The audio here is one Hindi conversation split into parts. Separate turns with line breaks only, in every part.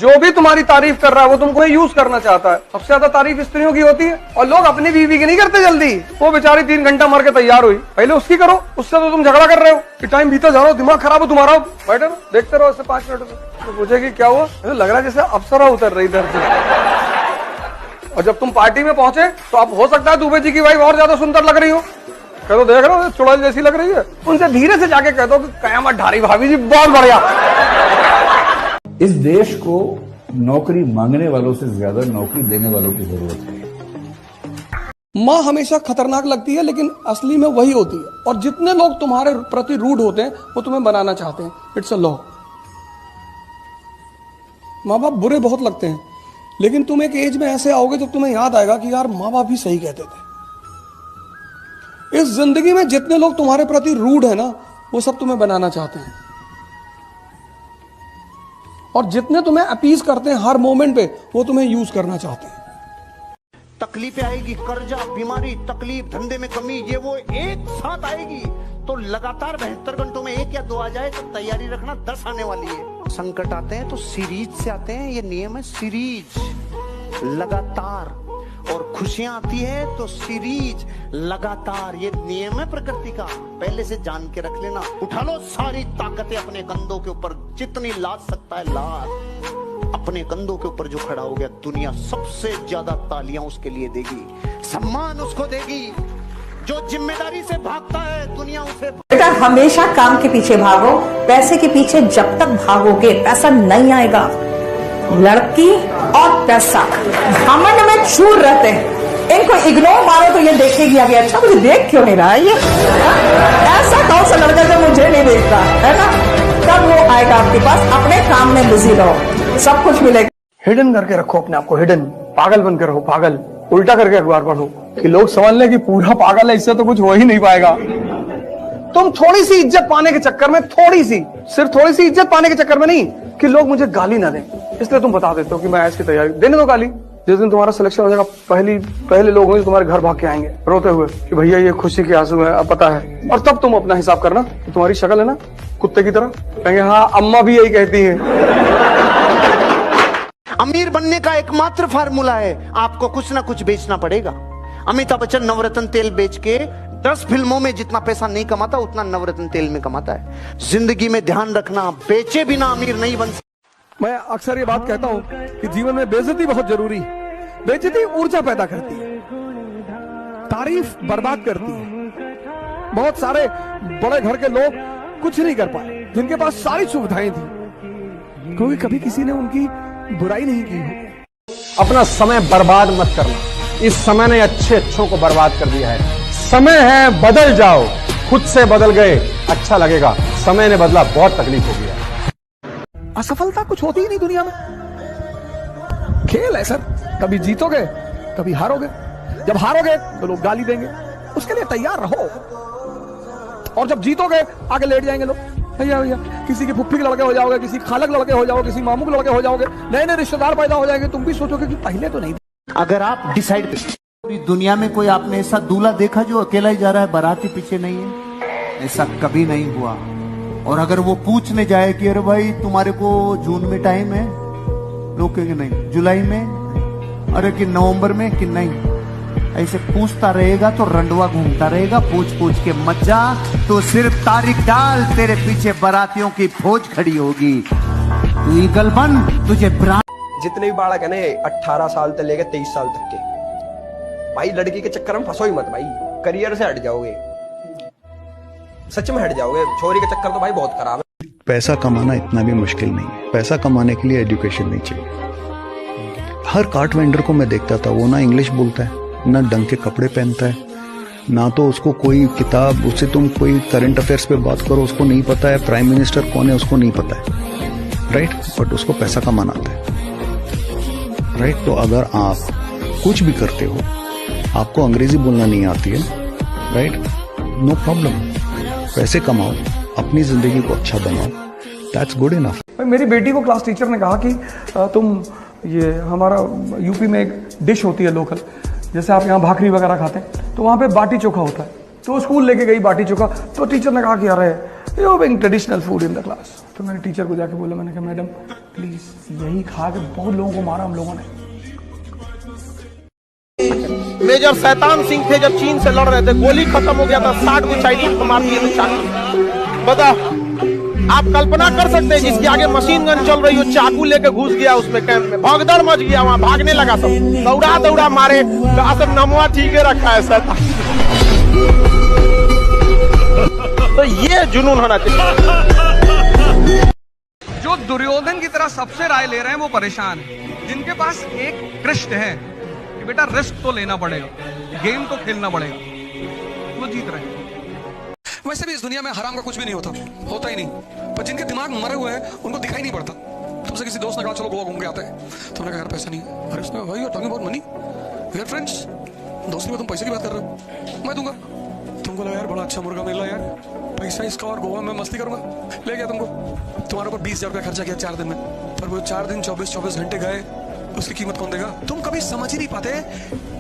जो भी तुम्हारी तारीफ कर रहा है वो तुमको यूज करना चाहता है। सबसे ज्यादा तारीफ स्त्रियों की होती है और लोग अपनी बीवी की नहीं करते जल्दी। वो बेचारी 3 घंटा मर के तैयार हुई, पहले उसकी करो। उससे तो तुम झगड़ा कर रहे हो कि टाइम बीता जा रहा हो, दिमाग खराब हो तुम्हारा। बैठे रहो, देखते रहो इससे 5 मिनट से। तो पूछेगी क्या हुआ, तो लग रहा है जैसे अप्सरा उतर रही इधर से। और जब तुम पार्टी में पहुंचे तो अब हो सकता है दुबे जी की वाइफ और ज्यादा सुंदर लग रही हो। कह दो देख रहे हो चुड़ैल जैसी लग रही है। उनसे धीरे से जाके कह दो कि कयामत ढारी भाभी जी, बहुत बढ़िया।
इस देश को नौकरी मांगने वालों से ज्यादा नौकरी देने वालों की जरूरत है।
माँ हमेशा खतरनाक लगती है लेकिन असली में वही होती है। और जितने लोग तुम्हारे प्रति रूड होते हैं वो तुम्हें बनाना चाहते हैं। It's a law. माँ बाप बुरे बहुत लगते हैं लेकिन तुम एक एज में ऐसे आओगे जब तुम्हें याद आएगा कि यार माँ बाप भी सही कहते थे। इस जिंदगी में जितने लोग तुम्हारे प्रति रूड है ना वो सब तुम्हें बनाना चाहते हैं। और जितने तुम्हें अपीज करते हैं हर मोमेंट पे वो तुम्हें यूज करना चाहते हैं।
तकलीफें आएगी, कर्जा, बीमारी, तकलीफ, धंधे में कमी, ये वो एक साथ आएगी। तो लगातार 72 घंटों में 1 या 2 आ जाए तो तैयारी रखना 10 आने वाली है। संकट आते हैं तो सीरीज से आते हैं, ये नियम है सीरीज लगातार। और खुशियां आती है तो सीरीज लगातार, ये नियम है प्रकृति का। पहले से जान के रख लेना। उठा लो सारी ताकतें अपने कंधों के ऊपर, जितनी लाद सकता है लाद। अपने कंधों के ऊपर जो खड़ा हो गया दुनिया सबसे ज्यादा तालियां उसके लिए देगी, सम्मान उसको देगी। जो जिम्मेदारी से भागता है दुनिया उसे।
बेटा हमेशा काम के पीछे भागो, पैसे के पीछे जब तक भागोगे पैसा नहीं आएगा। लड़की और पैसा घमंड में चूर रहते हैं, इनको इग्नोर मारो तो ये देखेगी अभी अच्छा मुझे देख क्यों नहीं रहा है ये। ऐसा कौन सा लड़का जो मुझे नहीं देखता है ना, तब वो आएगा आपके पास। अपने काम में बिजी रहो, सब कुछ मिलेगा।
हिडन करके रखो अपने आप को, हिडन। पागल बनकर रहो, पागल। उल्टा करके अखबार पढ़ो कि लोग समझ लें कि पूरा पागल है, इससे तो कुछ हो ही नहीं पाएगा। तुम थोड़ी सी इज्जत पाने के चक्कर में, थोड़ी सी, सिर्फ थोड़ी सी इज्जत पाने के चक्कर में नहीं कि लोग मुझे गाली ना दें, इसलिए तुम बता देते हो कि मैं ऐसी तैयारी। देने दो गाली। जिस दिन तुम्हारा सिलेक्शन हो जाएगा पहले लोग होंगे तुम्हारे घर भाग के आएंगे रोते हुए कि भैया ये खुशी के आंसू है, अब पता है। और तब तुम अपना हिसाब करना कि तुम्हारी शक्ल है ना कुत्ते की तरह, कहेंगे हाँ अम्मा भी यही कहती है।
अमीर बनने का एकमात्र फार्मूला है आपको कुछ ना कुछ बेचना पड़ेगा। अमिताभ बच्चन नवरत्न तेल बेच के 10 फिल्मों में जितना पैसा नहीं कमाता उतना नवरत्न तेल में कमाता है। जिंदगी में ध्यान रखना, बेचे बिना अमीर नहीं बन सकता।
मैं अक्सर ये बात कहता हूँ कि जीवन में बेइज्जती बहुत जरूरी है। बेइज्जती ऊर्जा पैदा करती है, तारीफ बर्बाद करती है। बहुत सारे बड़े घर के लोग कुछ नहीं कर पाए जिनके पास सारी सुविधाएं थी, क्योंकि कभी किसी ने उनकी बुराई नहीं की।
अपना समय बर्बाद मत करना। इस समय ने अच्छों को बर्बाद कर दिया है। समय है बदल जाओ, खुद से बदल गए अच्छा लगेगा। समय ने बदला, बहुत तकलीफ हो गया।
असफलता कुछ होती ही नहीं दुनिया में, खेल है सर। कभी जीतोगे कभी हारोगे। जब हारोगे तो लोग गाली देंगे, उसके लिए तैयार रहो। और जब जीतोगे आगे लेट जाएंगे लोग, भैया भैया। किसी की फुफ्फी के लड़के हो जाओगे, किसी खालक लड़के हो जाओगे, किसी मामू के लड़के हो जाओगे, नए नए रिश्तेदार पैदा हो जाएंगे। तुम भी सोचोगे कि पहले तो नहीं।
अगर आप डिसाइड, पूरी दुनिया में कोई आपने ऐसा दूल्हा देखा जो अकेला ही जा रहा है, बाराती पीछे नहीं है? ऐसा कभी नहीं हुआ। और अगर वो पूछने जाए कि अरे भाई तुम्हारे को जून में टाइम है, लोग कहेंगे नहीं। जुलाई में, अरे कि नवंबर में, कि नहीं। ऐसे पूछता रहेगा तो रंडवा घूमता रहेगा। पूछ के मत जा, तो सिर्फ तारीख डाल, तेरे पीछे बारातियों की फौज खड़ी होगी। तू ईगल बन, तुझे
जितने भी बालक है ना 18 साल से लेकर 23 साल तक के, भाई लड़की के चक्कर में फंसो ही मत भाई, करियर से हट जाओगे, सच में हट जाओगे। छोरी के चक्कर तो भाई बहुत खराब है।
पैसा कमाना इतना भी मुश्किल नहीं है। पैसा कमाने के लिए एजुकेशन नहीं चाहिए। हर कार्ट वेंडर को मैं देखता था, वो ना इंग्लिश बोलता है, ना ढंग के कपड़े पहनता है, ना तो उसको कोई किताब, उससे तुम कोई करंट अफेयर्स पे बात करो उसको नहीं पता है, प्राइम मिनिस्टर कौन है उसको नहीं पता है, राइट। बट उसको पैसा कमाना आता है, राइट। तो अगर आप कुछ भी करते हो, आपको अंग्रेजी बोलना नहीं आती है, राइट, नो प्रॉब्लम। पैसे कमाओ, अपनी जिंदगी को अच्छा बनाओ, दैट्स गुड इनफ।
मेरी बेटी को क्लास टीचर ने कहा कि तुम ये हमारा यूपी में एक डिश होती है लोकल, जैसे आप यहाँ भाकरी वगैरह खाते हैं, तो वहाँ पे बाटी चोखा होता है। तो स्कूल लेके गई बाटी चोखा, तो टीचर ने कहा कि अरे you Bing traditional food in the class. तो मैंने टीचर को जाके बोला, मैंने कहा मैडम प्लीज यही खा के बहुत लोगों को मारा हम लोगों ने।
मेजर शैतान सिंह थे जब चीन से लड़ रहे थे, गोली खत्म हो गया था, 60 को चाइनीज को मार दिए थे चाकू। बता, आप कल्पना कर सकते हैं जिसके आगे मशीन गन चल रही हो, चाकू लेके घुस गया उसमें कैंप में, भगदड़ मच गया, वहां भागने लगा सब, दौड़ा दौड़ा मारे, सब नमवा ठीक है रखा है शैतान। तो ये जुनून होना चाहिए।
जो दुर्योधन की तरह सबसे राय ले रहे हैं वो परेशान है, जिनके पास एक कृष्ण है कि बेटा रिस्क तो लेना पड़ेगा, गेम तो खेलना पड़ेगा, वो जीत रहे हैं।
वैसे भी इस दुनिया में हराम का कुछ भी नहीं होता ही नहीं, पर जिनके दिमाग मरे हुए हैं उनको दिखाई नहीं पड़ता। तुमसे किसी दोस्त ने कहा चलो गोवा घूम के आते हैं, तुमने कहा यार पैसा नहीं है, अरे उसने भाई talking about money, we are friends, दोस्ती में तुम पैसे की बात कर रहे हो, मैं दूंगा। तुमको लगा यार बड़ा अच्छा मुर्गा मिल रहा है यार, पैसा इसका और गोवा में मस्ती करूंगा, ले गया तुमको, तुम्हारे ऊपर 20,000 रुपया खर्चा किया 4 दिन में, पर वो 4 दिन 24 घंटे गए, उसकी कीमत कौन देगा? तुम कभी समझ ही नहीं पाते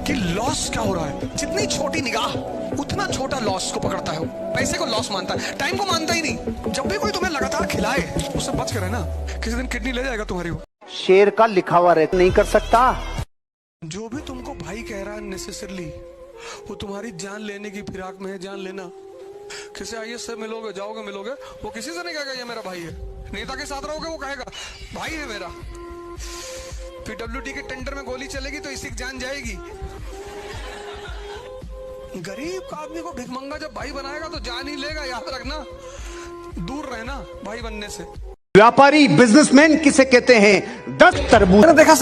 कि लॉस क्या हो रहा है। जितनी छोटी निगाह उतना छोटा लॉस को पकड़ता है, पैसे को लॉस मानता है, टाइम को मानता ही नहीं। जब भी कोई तुम्हें लगातार खिलाए उससे बच कर रहना, किसी दिन किडनी ले जाएगा तुम्हारी।
शेर का लिखा हुआ नहीं कर सकता।
जो भी तुमको भाई कह रहा है नेसेसरली वो तुम्हारी जान लेने की फिराक में है, जान लेना। किसी IAS से मिलोगे, जाओगे मिलोगे, वो किसी से नहीं कहेगा ये मेरा भाई है। नेता के साथ रहोगे वो कहेगा भाई है मेरा। PWD के टेंडर में गोली चलेगी तो इसी की जान जाएगी। गरीब आदमी को भिखमंगा जब भाई बनाएगा तो जान ही लेगा, याद रखना, दूर रहना भाई बनने से।
व्यापारी बिजनेसमैन किसे कहते हैं? 10 तरबूज।
देखा